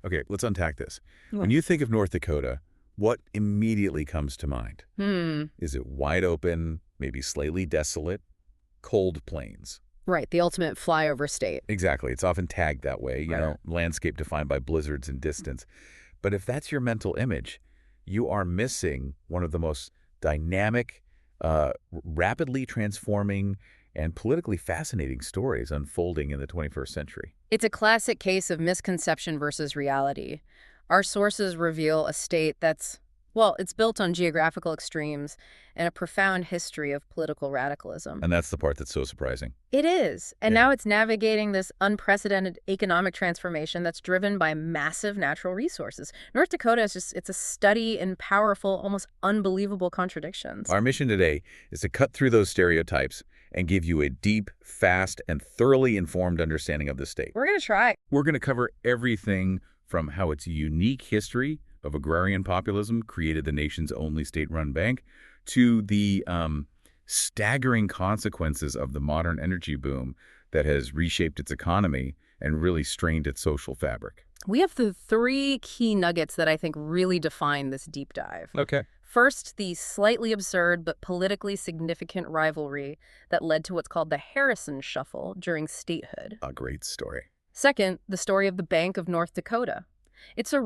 Okay, let's unpack this. Yeah. When you think of North Dakota, what immediately comes to mind? Hmm. Is it wide open, maybe slightly desolate, cold plains? Right, the ultimate flyover state. Exactly. It's often tagged that way, Right. landscape defined by blizzards and distance. But if that's your mental image, you are missing one of the most dynamic, rapidly transforming, and politically fascinating stories unfolding in the 21st century. It's a classic case of misconception versus reality. Our sources reveal a state that's, well, it's built on geographical extremes and a profound history of political radicalism. And that's the part that's so surprising. It is. And Yeah. now it's navigating this unprecedented economic transformation that's driven by massive natural resources. North Dakota is it's a study in powerful, almost unbelievable contradictions. Our mission today is to cut through those stereotypes and give you a deep, fast, and thoroughly informed understanding of the state. We're going to try. We're going to cover everything from how its unique history of agrarian populism created the nation's only state-run bank to the staggering consequences of the modern energy boom that has reshaped its economy and really strained its social fabric. We have the three key nuggets that I think really define this deep dive. Okay. First, the slightly absurd but politically significant rivalry that led to what's called the Harrison Shuffle during statehood. A great story. Second, the story of the Bank of North Dakota.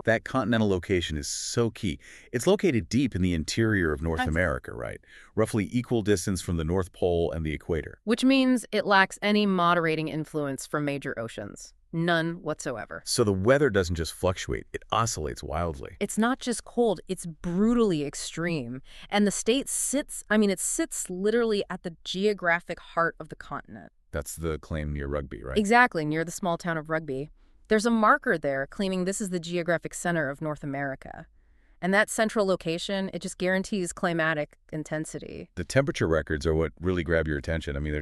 That continental location is so key. It's located deep in the interior of North America, right? Roughly equal distance from the North Pole and the equator. Which means it lacks any moderating influence from major oceans. None whatsoever. So the weather doesn't just fluctuate, it oscillates wildly. It's not just cold, it's brutally extreme. And the state sits literally at the geographic heart of the continent. That's the claim near Rugby, right? Exactly, near the small town of Rugby. There's a marker there claiming this is the geographic center of North America. And that central location, it just guarantees climatic intensity. The temperature records are what really grab your attention. I mean,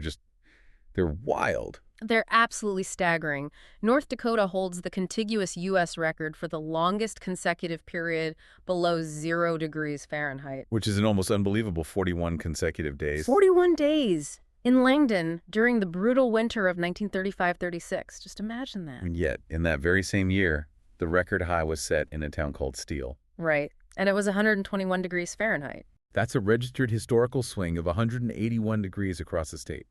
they're wild. They're absolutely staggering. North Dakota holds the contiguous U.S. record for the longest consecutive period below 0 degrees Fahrenheit. Which is an almost unbelievable 41 consecutive days. 41 days in Langdon during the brutal winter of 1935-36. Just imagine that. And yet, in that very same year, the record high was set in a town called Steele. Right. And it was 121 degrees Fahrenheit. That's a registered historical swing of 181 degrees across the state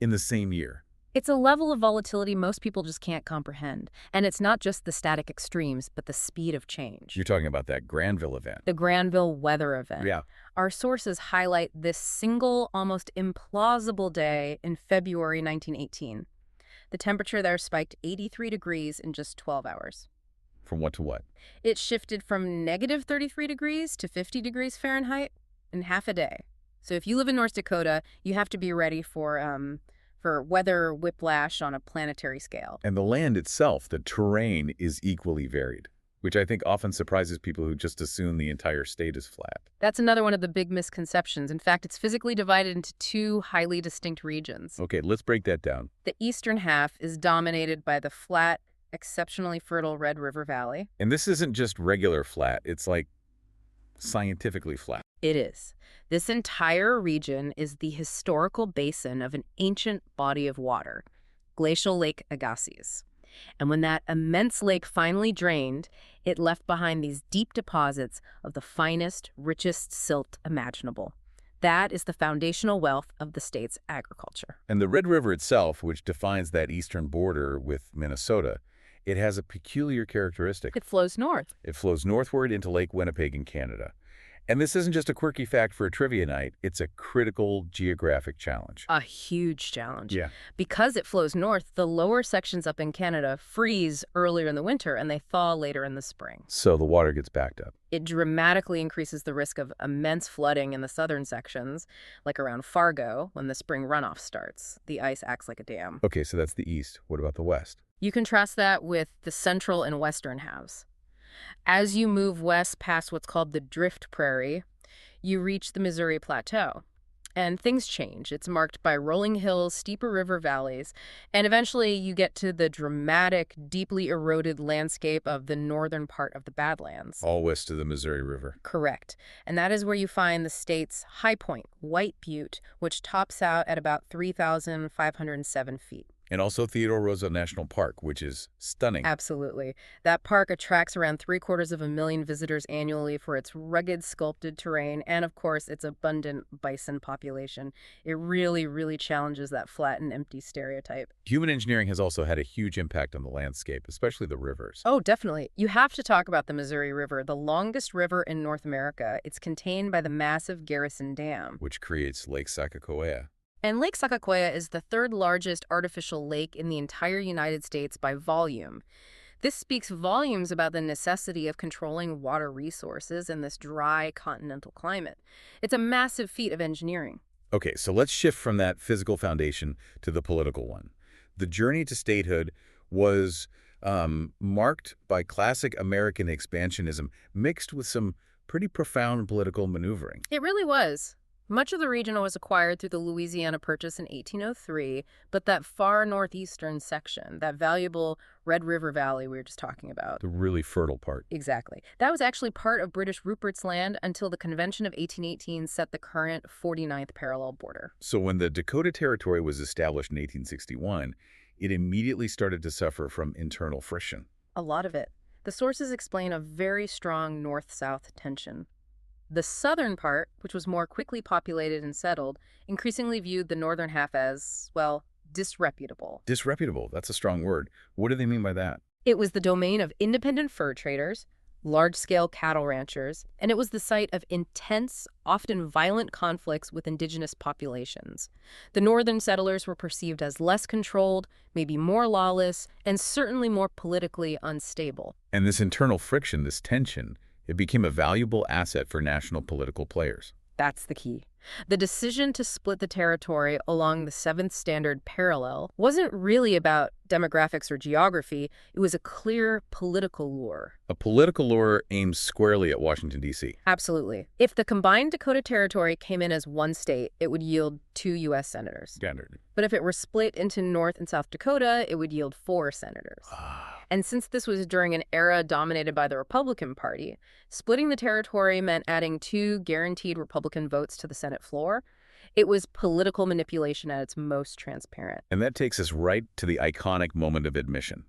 in the same year. It's a level of volatility most people just can't comprehend. And it's not just the static extremes, but the speed of change. You're talking about that Granville event. The Granville weather event. Yeah. Our sources highlight this single, almost implausible day in February 1918. The temperature there spiked 83 degrees in just 12 hours. From what to what? It shifted from negative 33 degrees to 50 degrees Fahrenheit in half a day. So if you live in North Dakota, you have to be ready for weather whiplash on a planetary scale. And the land itself, the terrain, is equally varied, which I think often surprises people who just assume the entire state is flat. That's another one of the big misconceptions. In fact, it's physically divided into two highly distinct regions. Okay, let's break that down. The eastern half is dominated by the flat, exceptionally fertile Red River Valley. And this isn't just regular flat, it's like scientifically flat. It is. This entire region is the historical basin of an ancient body of water, Glacial Lake Agassiz. And when that immense lake finally drained, it left behind these deep deposits of the finest, richest silt imaginable. That is the foundational wealth of the state's agriculture. And the Red River itself, which defines that eastern border with Minnesota, it has a peculiar characteristic. It flows north. It flows northward into Lake Winnipeg in Canada. And this isn't just a quirky fact for a trivia night, it's a critical geographic challenge. A huge challenge. Yeah. Because it flows north, the lower sections up in Canada freeze earlier in the winter and they thaw later in the spring. So the water gets backed up. It dramatically increases the risk of immense flooding in the southern sections, like around Fargo, when the spring runoff starts. The ice acts like a dam. Okay, so that's the east. What about the west? You contrast that with the central and western halves. As you move west past what's called the Drift Prairie, you reach the Missouri Plateau. And things change. It's marked by rolling hills, steeper river valleys, and eventually you get to the dramatic, deeply eroded landscape of the northern part of the Badlands. All west of the Missouri River. Correct. And that is where you find the state's high point, White Butte, which tops out at about 3,507 feet. And also Theodore Roosevelt National Park, which is stunning. Absolutely. That park attracts around 750,000 visitors annually for its rugged, sculpted terrain and, of course, its abundant bison population. It really, really challenges that flat and empty stereotype. Human engineering has also had a huge impact on the landscape, especially the rivers. Oh, definitely. You have to talk about the Missouri River, the longest river in North America. It's contained by the massive Garrison Dam, Which creates Lake Sacagawea. and Lake Sacagawea is the third largest artificial lake in the entire United States by volume. This speaks volumes about the necessity of controlling water resources in this dry continental climate. It's a massive feat of engineering. Okay, so let's shift from that physical foundation to the political one. The journey to statehood was marked by classic American expansionism mixed with some pretty profound political maneuvering. It really was. Much of the region was acquired through the Louisiana Purchase in 1803, but that far northeastern section, that valuable Red River Valley we were just talking about. The really fertile part. Exactly. That was actually part of British Rupert's Land until the Convention of 1818 set the current 49th parallel border. So when the Dakota Territory was established in 1861, it immediately started to suffer from internal friction. A lot of it. The sources explain a very strong north-south tension. The southern part, which was more quickly populated and settled, increasingly viewed the northern half as, well, disreputable. Disreputable, that's a strong word. What do they mean by that? It was the domain of independent fur traders, large-scale cattle ranchers, and it was the site of intense, often violent conflicts with indigenous populations. The northern settlers were perceived as less controlled, maybe more lawless, and certainly more politically unstable. And this internal friction, this tension, it became a valuable asset for national political players. That's the key. The decision to split the territory along the Seventh Standard Parallel wasn't really about demographics or geography. It was a clear political lure. A political lure aimed squarely at Washington, D.C. Absolutely. If the combined Dakota Territory came in as one state, it would yield 2 U.S. senators. Standard. But if it were split into North and South Dakota, it would yield 4 senators. And since this was during an era dominated by the Republican Party, splitting the territory meant adding 2 guaranteed Republican votes to the Senate floor. It was political manipulation at its most transparent. And that takes us right to the iconic moment of admission,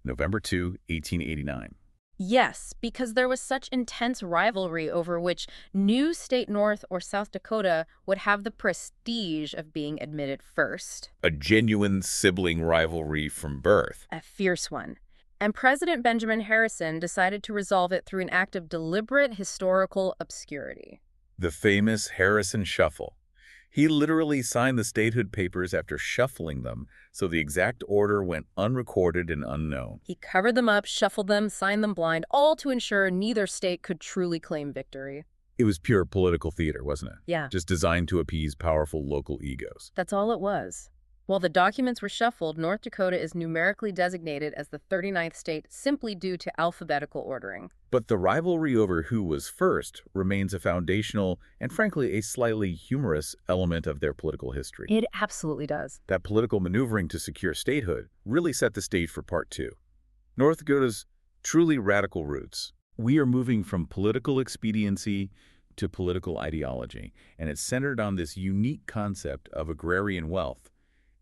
November 2, 1889. Yes, because there was such intense rivalry over which new state North or South Dakota would have the prestige of being admitted first. A genuine sibling rivalry from birth. A fierce one. And President Benjamin Harrison decided to resolve it through an act of deliberate historical obscurity. The famous Harrison Shuffle. He literally signed the statehood papers after shuffling them, so the exact order went unrecorded and unknown. He covered them up, shuffled them, signed them blind, all to ensure neither state could truly claim victory. It was pure political theater, wasn't it? Yeah. Just designed to appease powerful local egos. That's all it was. While the documents were shuffled, North Dakota is numerically designated as the 39th state simply due to alphabetical ordering. But the rivalry over who was first remains a foundational and, frankly, a slightly humorous element of their political history. It absolutely does. That political maneuvering to secure statehood really set the stage for Part 2. North Dakota's truly radical roots. We are moving from political expediency to political ideology, and it's centered on this unique concept of agrarian wealth,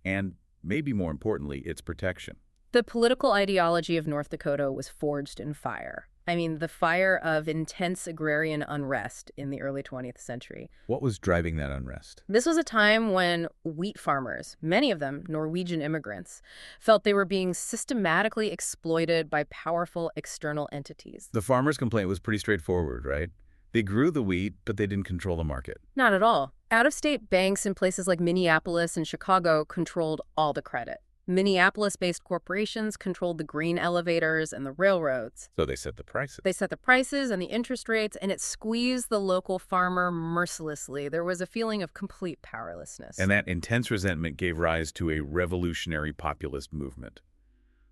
and, maybe more importantly, its protection. The political ideology of North Dakota was forged in fire. I mean, the fire of intense agrarian unrest in the early 20th century. What was driving that unrest? This was a time when wheat farmers, many of them Norwegian immigrants, felt they were being systematically exploited by powerful external entities. The farmers' complaint was pretty straightforward, right? They grew the wheat, but they didn't control the market. Not at all. Out-of-state banks in places like Minneapolis and Chicago controlled all the credit. Minneapolis-based corporations controlled the grain elevators and the railroads. So they set the prices. They set the prices and the interest rates, and it squeezed the local farmer mercilessly. There was a feeling of complete powerlessness. And that intense resentment gave rise to a revolutionary populist movement,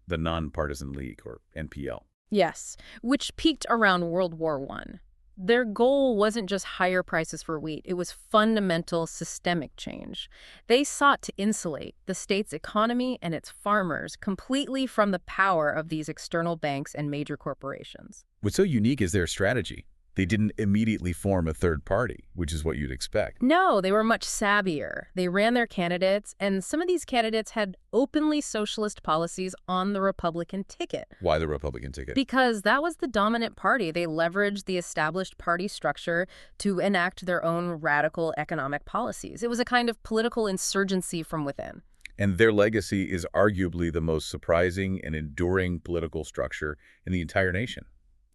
the Nonpartisan League, or NPL. Yes, which peaked around World War I. Their goal wasn't just higher prices for wheat. It was fundamental systemic change. They sought to insulate the state's economy and its farmers completely from the power of these external banks and major corporations. What's so unique is their strategy. They didn't immediately form a third party, which is what you'd expect. No, they were much savvier. They ran their candidates, and some of these candidates had openly socialist policies on the Republican ticket. Why the Republican ticket? Because that was the dominant party. They leveraged the established party structure to enact their own radical economic policies. It was a kind of political insurgency from within. And their legacy is arguably the most surprising and enduring political structure in the entire nation.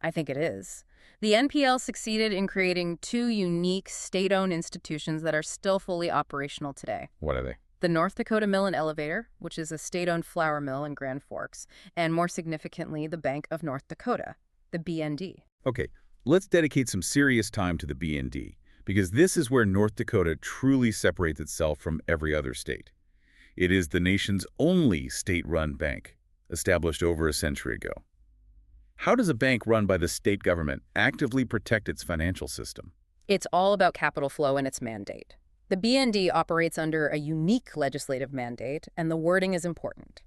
I think it is. The NPL succeeded in creating two unique state-owned institutions that are still fully operational today. What are they? The North Dakota Mill and Elevator, which is a state-owned flour mill in Grand Forks, and more significantly, the Bank of North Dakota, the BND. Okay, let's dedicate some serious time to the BND, because this is where North Dakota truly separates itself from every other state. It is the nation's only state-run bank, established over a century ago. How does a bank run by the state government actively protect its financial system? It's all about capital flow and its mandate. The BND operates under a unique legislative mandate, and the wording is important: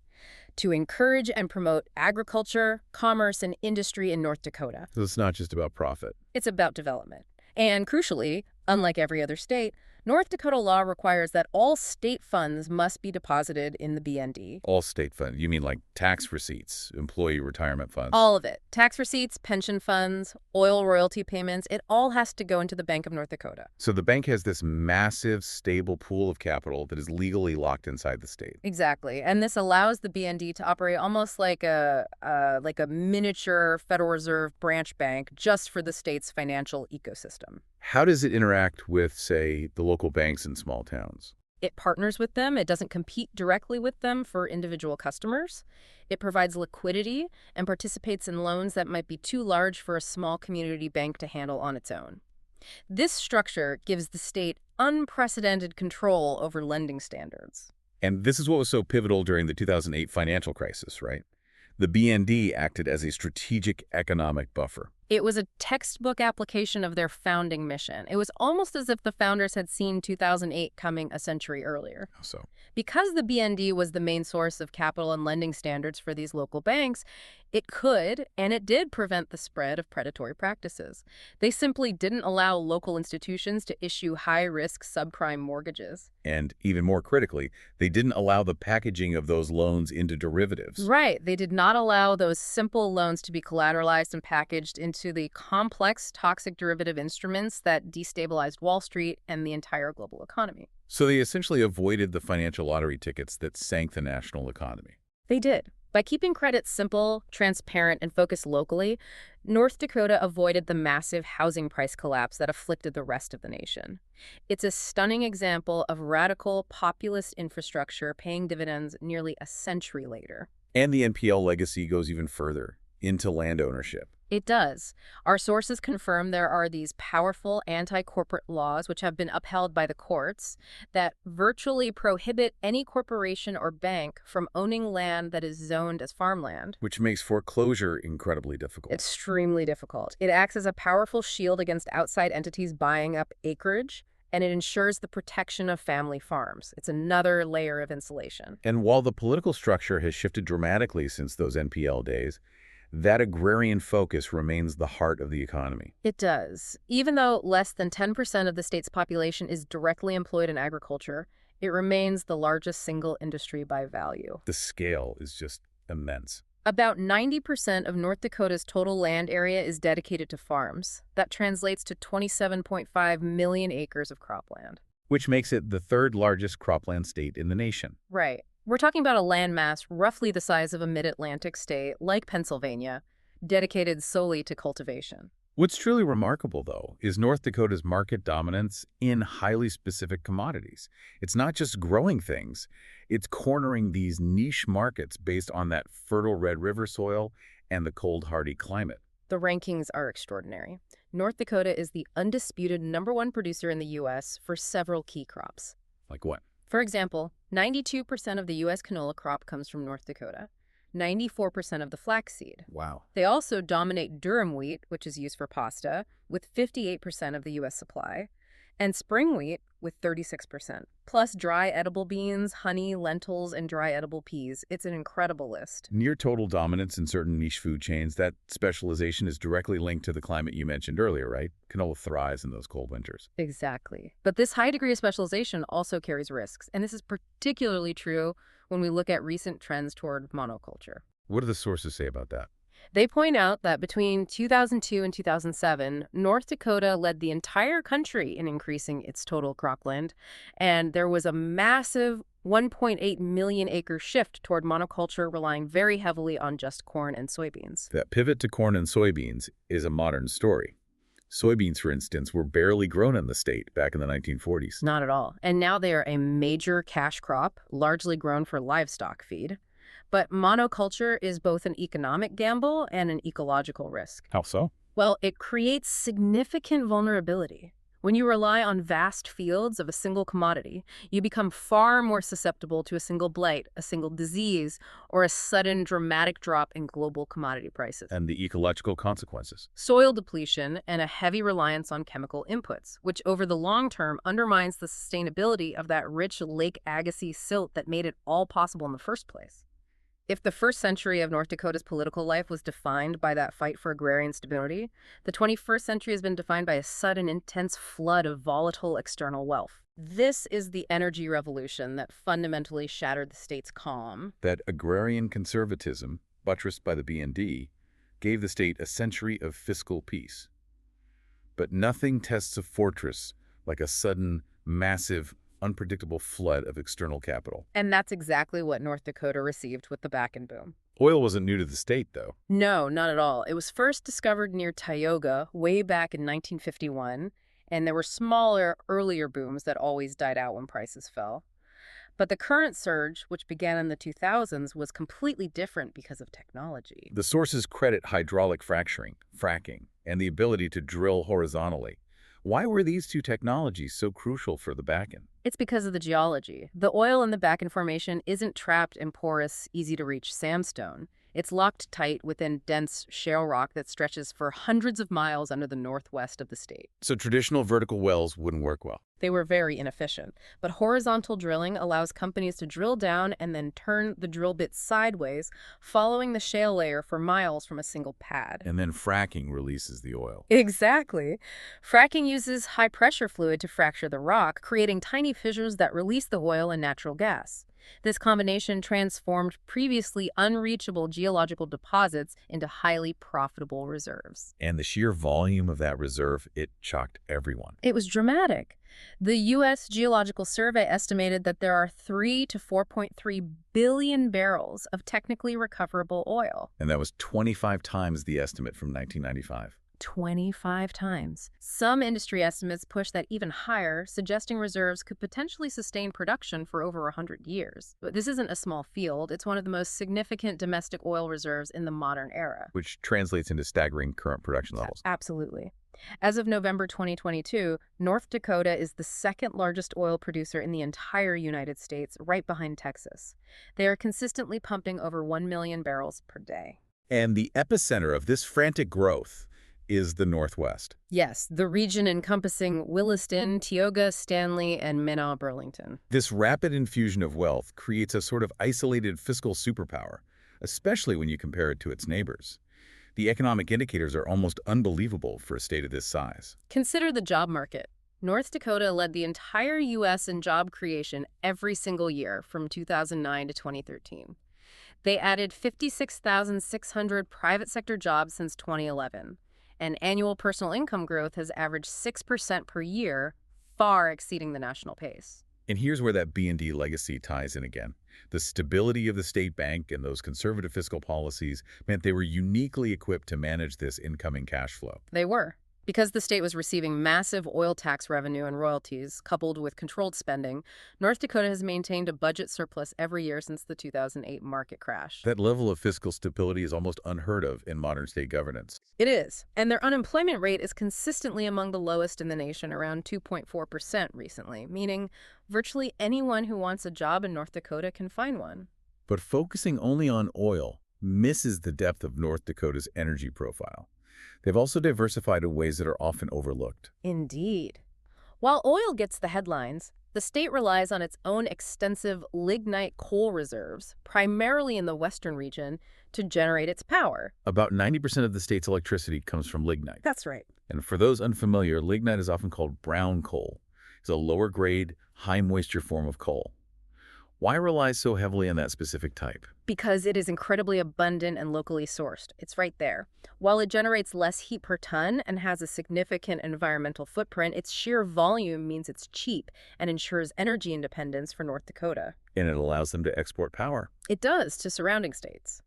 to encourage and promote agriculture, commerce, and industry in North Dakota. So it's not just about profit. It's about development. And crucially, unlike every other state, North Dakota law requires that all state funds must be deposited in the BND. All state funds? You mean like tax receipts, employee retirement funds? All of it. Tax receipts, pension funds, oil royalty payments, it all has to go into the Bank of North Dakota. So the bank has this massive, stable pool of capital that is legally locked inside the state. Exactly. And this allows the BND to operate almost like a miniature Federal Reserve branch bank just for the state's financial ecosystem. How does it interact with, say, the local banks in small towns? It partners with them. It doesn't compete directly with them for individual customers. It provides liquidity and participates in loans that might be too large for a small community bank to handle on its own. This structure gives the state unprecedented control over lending standards. And this is what was so pivotal during the 2008 financial crisis, right? The BND acted as a strategic economic buffer. It was a textbook application of their founding mission. It was almost as if the founders had seen 2008 coming a century earlier. How so? Because the BND was the main source of capital and lending standards for these local banks, it could, and it did, prevent the spread of predatory practices. They simply didn't allow local institutions to issue high-risk subprime mortgages. And even more critically, they didn't allow the packaging of those loans into derivatives. Right. They did not allow those simple loans to be collateralized and packaged into the complex, toxic derivative instruments that destabilized Wall Street and the entire global economy. So they essentially avoided the financial lottery tickets that sank the national economy. They did. By keeping credit simple, transparent, and focused locally, North Dakota avoided the massive housing price collapse that afflicted the rest of the nation. It's a stunning example of radical, populist infrastructure paying dividends nearly a century later. And the NPL legacy goes even further, into land ownership. It does. Our sources confirm there are these powerful anti-corporate laws which have been upheld by the courts that virtually prohibit any corporation or bank from owning land that is zoned as farmland. Which makes foreclosure incredibly difficult. Extremely difficult. It acts as a powerful shield against outside entities buying up acreage, and it ensures the protection of family farms. It's another layer of insulation. And while the political structure has shifted dramatically since those NPL days, that agrarian focus remains the heart of the economy. It does. Even though less than 10% of the state's population is directly employed in agriculture, it remains the largest single industry by value. The scale is just immense. About 90% of North Dakota's total land area is dedicated to farms. That translates to 27.5 million acres of cropland. Which makes it the third largest cropland state in the nation. Right. We're talking about a landmass roughly the size of a mid-Atlantic state, like Pennsylvania, dedicated solely to cultivation. What's truly remarkable, though, is North Dakota's market dominance in highly specific commodities. It's not just growing things, it's cornering these niche markets based on that fertile Red River soil and the cold, hardy climate. The rankings are extraordinary. North Dakota is the undisputed #1 producer in the U.S. for several key crops. Like what? For example, 92% of the U.S. canola crop comes from North Dakota, 94% of the flaxseed. Wow. They also dominate durum wheat, which is used for pasta, with 58% of the U.S. supply, and spring wheat with 36%, plus dry edible beans, honey, lentils, and dry edible peas. It's an incredible list. Near total dominance in certain niche food chains, that specialization is directly linked to the climate you mentioned earlier, right? Canola thrives in those cold winters. Exactly. But this high degree of specialization also carries risks, and this is particularly true when we look at recent trends toward monoculture. What do the sources say about that? They point out that between 2002 and 2007, North Dakota led the entire country in increasing its total cropland, and there was a massive 1.8 million acre shift toward monoculture, relying very heavily on just corn and soybeans. That pivot to corn and soybeans is a modern story. Soybeans, for instance, were barely grown in the state back in the 1940s. Not at all. And now they are a major cash crop, largely grown for livestock feed. But monoculture is both an economic gamble and an ecological risk. How so? Well, it creates significant vulnerability. When you rely on vast fields of a single commodity, you become far more susceptible to a single blight, a single disease, or a sudden dramatic drop in global commodity prices. And the ecological consequences. Soil depletion and a heavy reliance on chemical inputs, which over the long term undermines the sustainability of that rich Lake Agassiz silt that made it all possible in the first place. If the first century of North Dakota's political life was defined by that fight for agrarian stability, the 21st century has been defined by a sudden, intense flood of volatile external wealth. This is the energy revolution that fundamentally shattered the state's calm. That agrarian conservatism, buttressed by the BND, gave the state a century of fiscal peace. But nothing tests a fortress like a sudden, massive, unpredictable flood of external capital. And that's exactly what North Dakota received with the Bakken boom. Oil wasn't new to the state, though. No, not at all. It was first discovered near Tioga way back in 1951, and there were smaller, earlier booms that always died out when prices fell. But the current surge, which began in the 2000s, was completely different because of technology. The sources credit hydraulic fracturing, fracking, and the ability to drill horizontally. Why were these two technologies so crucial for the Bakken? It's because of the geology. The oil in the Bakken Formation isn't trapped in porous, easy-to-reach sandstone. It's locked tight within dense shale rock that stretches for hundreds of miles under the northwest of the state. So traditional vertical wells wouldn't work well. They were very inefficient, but horizontal drilling allows companies to drill down and then turn the drill bit sideways, following the shale layer for miles from a single pad. And then fracking releases the oil. Exactly. Fracking uses high-pressure fluid to fracture the rock, creating tiny fissures that release the oil and natural gas. This combination transformed previously unreachable geological deposits into highly profitable reserves. And the sheer volume of that reserve, it shocked everyone. It was dramatic. The U.S. Geological Survey estimated that there are 3 to 4.3 billion barrels of technically recoverable oil. And that was 25 times the estimate from 1995. 25 times. Some industry estimates push that even higher, suggesting reserves could potentially sustain production for over 100 years. But this isn't a small field. It's one of the most significant domestic oil reserves in the modern era. Which translates into staggering current production levels. Absolutely. As of November 2022, North Dakota is the second largest oil producer in the entire United States, right behind Texas. They are consistently pumping over 1 million barrels per day. And the epicenter of this frantic growth is the Northwest. Yes, the region encompassing Williston, Tioga, Stanley, and Minot, Burlington. This rapid infusion of wealth creates a sort of isolated fiscal superpower, especially when you compare it to its neighbors. The economic indicators are almost unbelievable for a state of this size. Consider the job market. North Dakota led the entire U.S. in job creation every single year from 2009 to 2013. They added 56,600 private sector jobs since 2011. And annual personal income growth has averaged 6% per year, far exceeding the national pace. And here's where that B&D legacy ties in again. The stability of the state bank and those conservative fiscal policies meant they were uniquely equipped to manage this incoming cash flow. They were. Because the state was receiving massive oil tax revenue and royalties, coupled with controlled spending, North Dakota has maintained a budget surplus every year since the 2008 market crash. That level of fiscal stability is almost unheard of in modern state governance. It is. And their unemployment rate is consistently among the lowest in the nation, around 2.4% recently, meaning virtually anyone who wants a job in North Dakota can find one. But focusing only on oil misses the depth of North Dakota's energy profile. They've also diversified in ways that are often overlooked. Indeed. While oil gets the headlines, the state relies on its own extensive lignite coal reserves, primarily in the western region, to generate its power. About 90% of the state's electricity comes from lignite. That's right. And for those unfamiliar, lignite is often called brown coal. It's a lower grade, high moisture form of coal. Why rely so heavily on that specific type? Because it is incredibly abundant and locally sourced. It's right there. While it generates less heat per ton and has a significant environmental footprint, its sheer volume means it's cheap and ensures energy independence for North Dakota. And it allows them to export power. It does to surrounding states.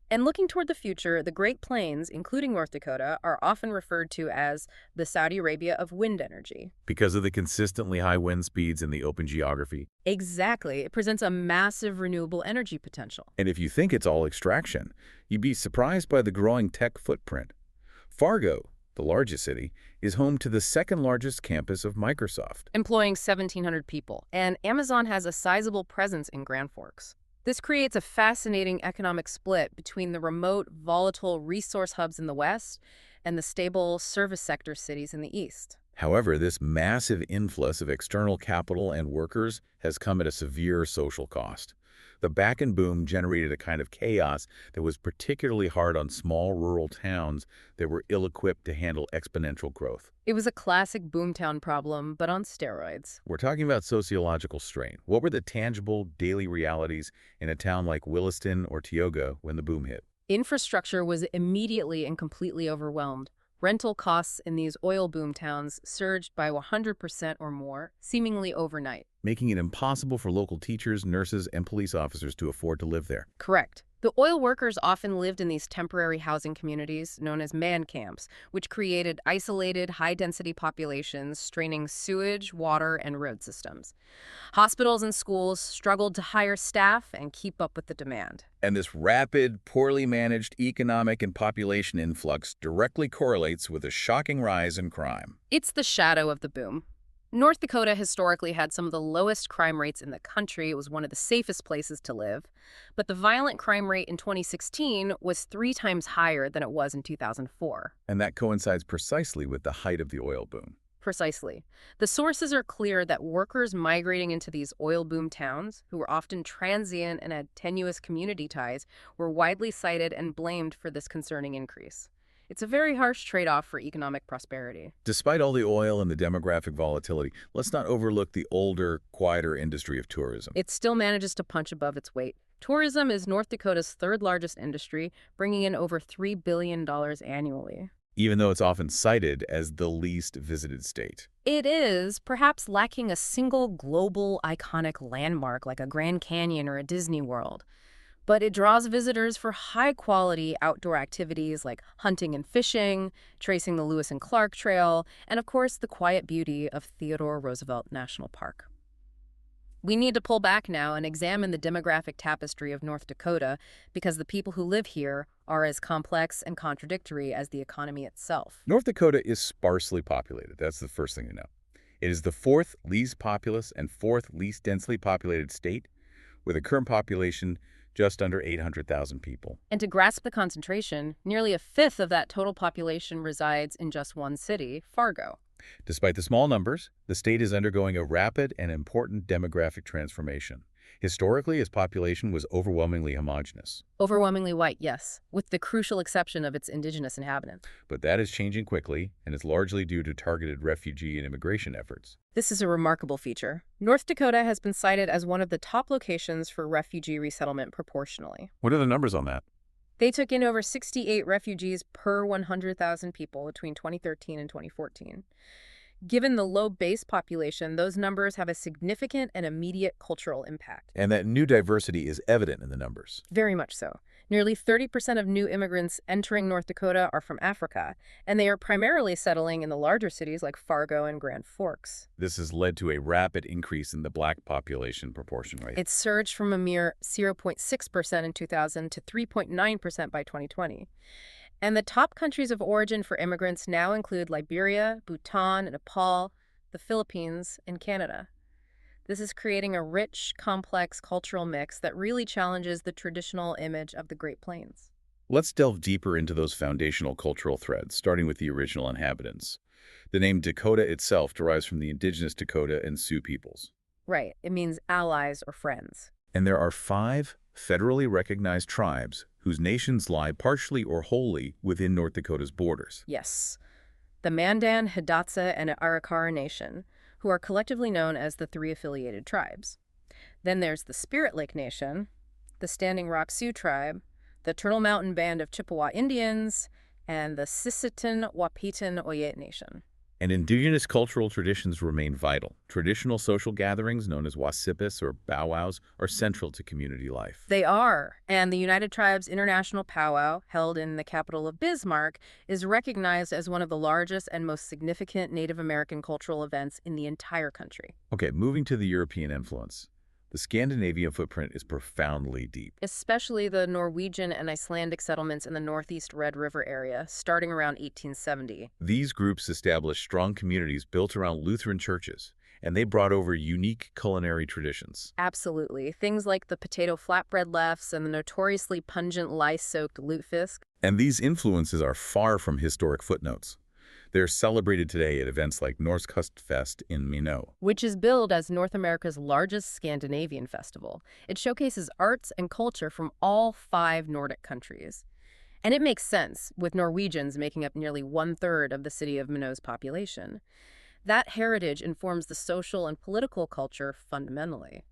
And looking toward the future, the Great Plains, including North Dakota, are often referred to as the Saudi Arabia of wind energy. Because of the consistently high wind speeds and the open geography. Exactly. It presents a massive renewable energy potential. And if you think it's all extraction, you'd be surprised by the growing tech footprint. Fargo, the largest city, is home to the second largest campus of Microsoft. Employing 1,700 people. And Amazon has a sizable presence in Grand Forks. This creates a fascinating economic split between the remote, volatile resource hubs in the west and the stable service sector cities in the east. However, this massive influx of external capital and workers has come at a severe social cost. The back-end boom generated a kind of chaos that was particularly hard on small rural towns that were ill-equipped to handle exponential growth. It was a classic boomtown problem, but on steroids. We're talking about sociological strain. What were the tangible daily realities in a town like Williston or Tioga when the boom hit? Infrastructure was immediately and completely overwhelmed. Rental costs in these oil boom towns surged by 100% or more, seemingly overnight. Making it impossible for local teachers, nurses, and police officers to afford to live there. Correct. The oil workers often lived in these temporary housing communities known as man camps, which created isolated, high-density populations straining sewage, water, and road systems. Hospitals and schools struggled to hire staff and keep up with the demand. And this rapid, poorly managed economic and population influx directly correlates with a shocking rise in crime. It's the shadow of the boom. North Dakota historically had some of the lowest crime rates in the country. It was one of the safest places to live. But the violent crime rate in 2016 was 3 times higher than it was in 2004. And that coincides precisely with the height of the oil boom. Precisely. The sources are clear that workers migrating into these oil boom towns, who were often transient and had tenuous community ties, were widely cited and blamed for this concerning increase. It's a very harsh trade-off for economic prosperity. Despite all the oil and the demographic volatility, let's not overlook the older, quieter industry of tourism. It still manages to punch above its weight. Tourism is North Dakota's third largest industry, bringing in over $3 billion annually. Even though it's often cited as the least visited state. It is, perhaps lacking a single global iconic landmark like a Grand Canyon or a Disney World. But it draws visitors for high-quality outdoor activities like hunting and fishing, tracing the Lewis and Clark Trail, and of course the quiet beauty of Theodore Roosevelt National Park. We need to pull back now and examine the demographic tapestry of North Dakota because the people who live here are as complex and contradictory as the economy itself. North Dakota is sparsely populated. That's the first thing to know. It is the 4th least populous and 4th least densely populated state, with a current population just under 800,000 people. And to grasp the concentration, nearly a fifth of that total population resides in just one city, Fargo. Despite the small numbers, the state is undergoing a rapid and important demographic transformation. Historically, its population was overwhelmingly homogeneous. Overwhelmingly white, yes, with the crucial exception of its indigenous inhabitants. But that is changing quickly, and is largely due to targeted refugee and immigration efforts. This is a remarkable feature. North Dakota has been cited as one of the top locations for refugee resettlement proportionally. What are the numbers on that? They took in over 68 refugees per 100,000 people between 2013 and 2014. Given the low base population, those numbers have a significant and immediate cultural impact. And that new diversity is evident in the numbers. Very much so. Nearly 30% of new immigrants entering North Dakota are from Africa, and they are primarily settling in the larger cities like Fargo and Grand Forks. This has led to a rapid increase in the black population proportion rate. It surged from a mere 0.6% in 2000 to 3.9% by 2020. And the top countries of origin for immigrants now include Liberia, Bhutan, Nepal, the Philippines, and Canada. This is creating a rich, complex cultural mix that really challenges the traditional image of the Great Plains. Let's delve deeper into those foundational cultural threads, starting with the original inhabitants. The name Dakota itself derives from the indigenous Dakota and Sioux peoples. Right. It means allies or friends. And there are 5 federally recognized tribes whose nations lie partially or wholly within North Dakota's borders. Yes. The Mandan, Hidatsa, and Arikara Nation, who are collectively known as the 3 affiliated tribes. Then there's the Spirit Lake Nation, the Standing Rock Sioux Tribe, the Turtle Mountain Band of Chippewa Indians, and the Sisseton Wahpeton Oyate Nation. And indigenous cultural traditions remain vital. Traditional social gatherings known as wasipis or powwows are central to community life. They are, and the United Tribes International Powwow, held in the capital of Bismarck, is recognized as one of the largest and most significant Native American cultural events in the entire country. Okay, moving to the European influence. The Scandinavian footprint is profoundly deep. Especially the Norwegian and Icelandic settlements in the northeast Red River area, starting around 1870. These groups established strong communities built around Lutheran churches, and they brought over unique culinary traditions. Absolutely. Things like the potato flatbread lefts and the notoriously pungent lice-soaked lutefisk. And these influences are far from historic footnotes. They're celebrated today at events like Norstkustfest in Minot. Which is billed as North America's largest Scandinavian festival. It showcases arts and culture from all 5 Nordic countries. And it makes sense, with Norwegians making up nearly 1/3 of the city of Minot's population. That heritage informs the social and political culture fundamentally.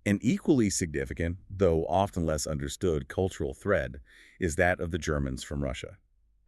An equally significant, though often less understood, cultural thread is that of the Germans from Russia.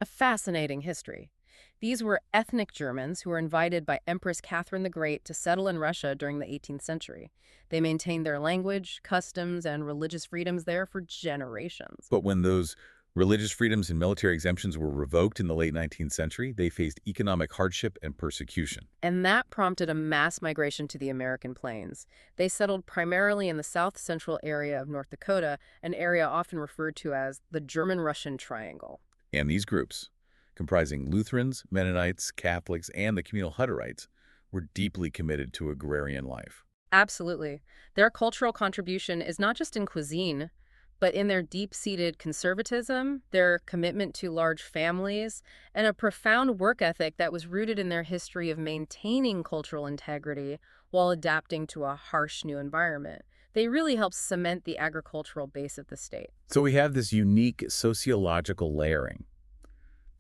A fascinating history. These were ethnic Germans who were invited by Empress Catherine the Great to settle in Russia during the 18th century. They maintained their language, customs, and religious freedoms there for generations. But when those religious freedoms and military exemptions were revoked in the late 19th century, they faced economic hardship and persecution. And that prompted a mass migration to the American plains. They settled primarily in the south-central area of North Dakota, an area often referred to as the German-Russian Triangle. And these groups, comprising Lutherans, Mennonites, Catholics, and the communal Hutterites, were deeply committed to agrarian life. Absolutely. Their cultural contribution is not just in cuisine, but in their deep-seated conservatism, their commitment to large families, and a profound work ethic that was rooted in their history of maintaining cultural integrity while adapting to a harsh new environment. They really helped cement the agricultural base of the state. So we have this unique sociological layering.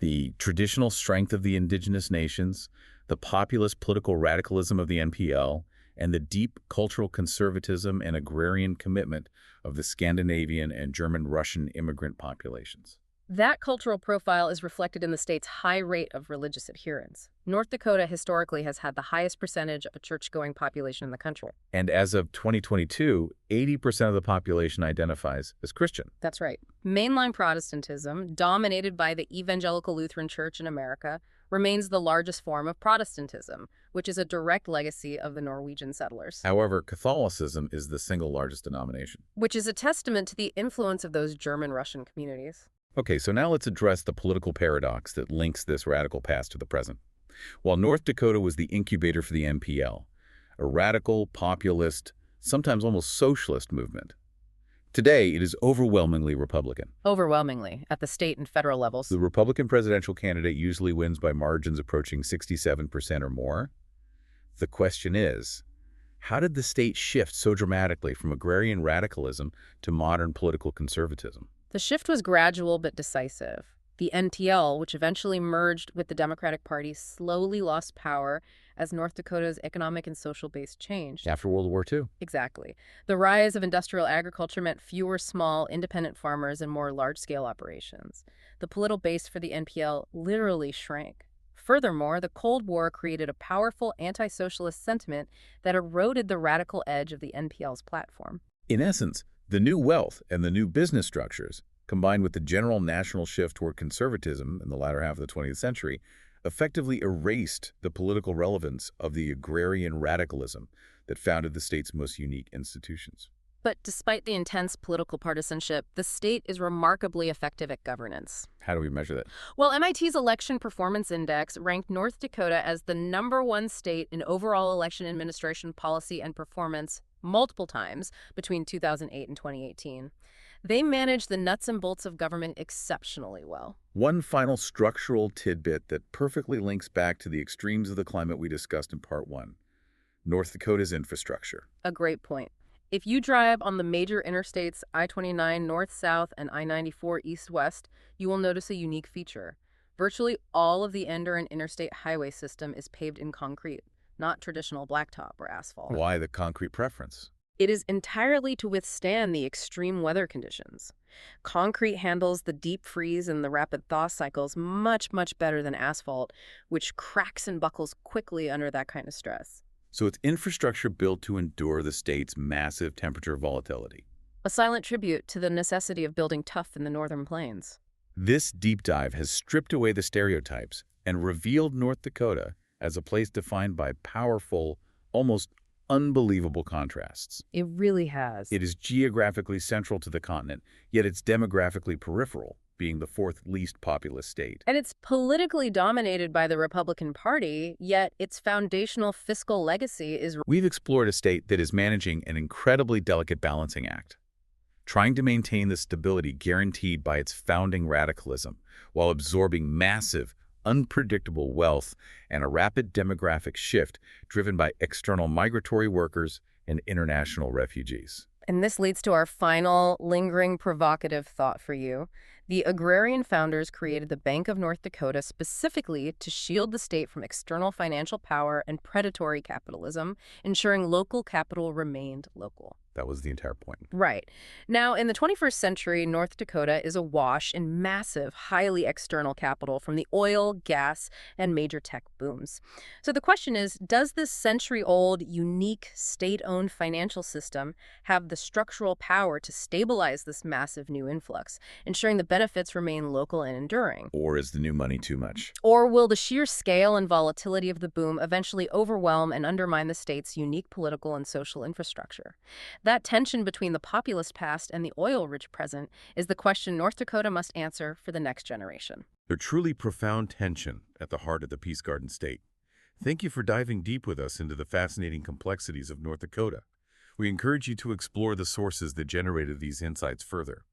The traditional strength of the indigenous nations, the populist political radicalism of the NPL, and the deep cultural conservatism and agrarian commitment of the Scandinavian and German-Russian immigrant populations. That cultural profile is reflected in the state's high rate of religious adherence. North Dakota historically has had the highest percentage of a church-going population in the country. And as of 2022, 80% of the population identifies as Christian. That's right. Mainline Protestantism, dominated by the Evangelical Lutheran Church in America, remains the largest form of Protestantism, which is a direct legacy of the Norwegian settlers. However, Catholicism is the single largest denomination. Which is a testament to the influence of those German-Russian communities. Okay, so now let's address the political paradox that links this radical past to the present. While North Dakota was the incubator for the NPL, a radical, populist, sometimes almost socialist movement, today it is overwhelmingly Republican. Overwhelmingly, at the state and federal levels. The Republican presidential candidate usually wins by margins approaching 67% or more. The question is, how did the state shift so dramatically from agrarian radicalism to modern political conservatism? The shift was gradual but decisive. The NTL, which eventually merged with the Democratic Party, slowly lost power as North Dakota's economic and social base changed. After World War II. Exactly. The rise of industrial agriculture meant fewer small, independent farmers and more large-scale operations. The political base for the NPL literally shrank. Furthermore, the Cold War created a powerful anti-socialist sentiment that eroded the radical edge of the NPL's platform. In essence, the new wealth and the new business structures, combined with the general national shift toward conservatism in the latter half of the 20th century, effectively erased the political relevance of the agrarian radicalism that founded the state's most unique institutions. But despite the intense political partisanship, the state is remarkably effective at governance. How do we measure that? Well, MIT's Election Performance Index ranked North Dakota as the #1 state in overall election administration policy and performance multiple times between 2008 and 2018. They manage the nuts and bolts of government exceptionally well. One final structural tidbit that perfectly links back to the extremes of the climate we discussed in Part 1. North Dakota's infrastructure. A great point. If you drive on the major interstates I-29 north-south and I-94 east-west, you will notice a unique feature. Virtually all of the end-to-end interstate highway system is paved in concrete, not traditional blacktop or asphalt. Why the concrete preference? It is entirely to withstand the extreme weather conditions. Concrete handles the deep freeze and the rapid thaw cycles much, much better than asphalt, which cracks and buckles quickly under that kind of stress. So it's infrastructure built to endure the state's massive temperature volatility. A silent tribute to the necessity of building tough in the northern plains. This deep dive has stripped away the stereotypes and revealed North Dakota as a place defined by powerful, almost unbelievable contrasts. It really has. It is geographically central to the continent, yet it's demographically peripheral, being the fourth least populous state. And it's politically dominated by the Republican Party, yet its foundational fiscal legacy is... We've explored a state that is managing an incredibly delicate balancing act, trying to maintain the stability guaranteed by its founding radicalism while absorbing massive, unpredictable wealth and a rapid demographic shift driven by external migratory workers and international refugees. And this leads to our final, lingering, provocative thought for you. The agrarian founders created the Bank of North Dakota specifically to shield the state from external financial power and predatory capitalism, ensuring local capital remained local. That was the entire point. Right. Now, in the 21st century, North Dakota is awash in massive, highly external capital from the oil, gas, and major tech booms. So the question is, does this century-old, unique, state-owned financial system have the structural power to stabilize this massive new influx, ensuring the benefits remain local and enduring? Or is the new money too much? Or will the sheer scale and volatility of the boom eventually overwhelm and undermine the state's unique political and social infrastructure? That tension between the populist past and the oil-rich present is the question North Dakota must answer for the next generation. A truly profound tension at the heart of the Peace Garden State. Thank you for diving deep with us into the fascinating complexities of North Dakota. We encourage you to explore the sources that generated these insights further.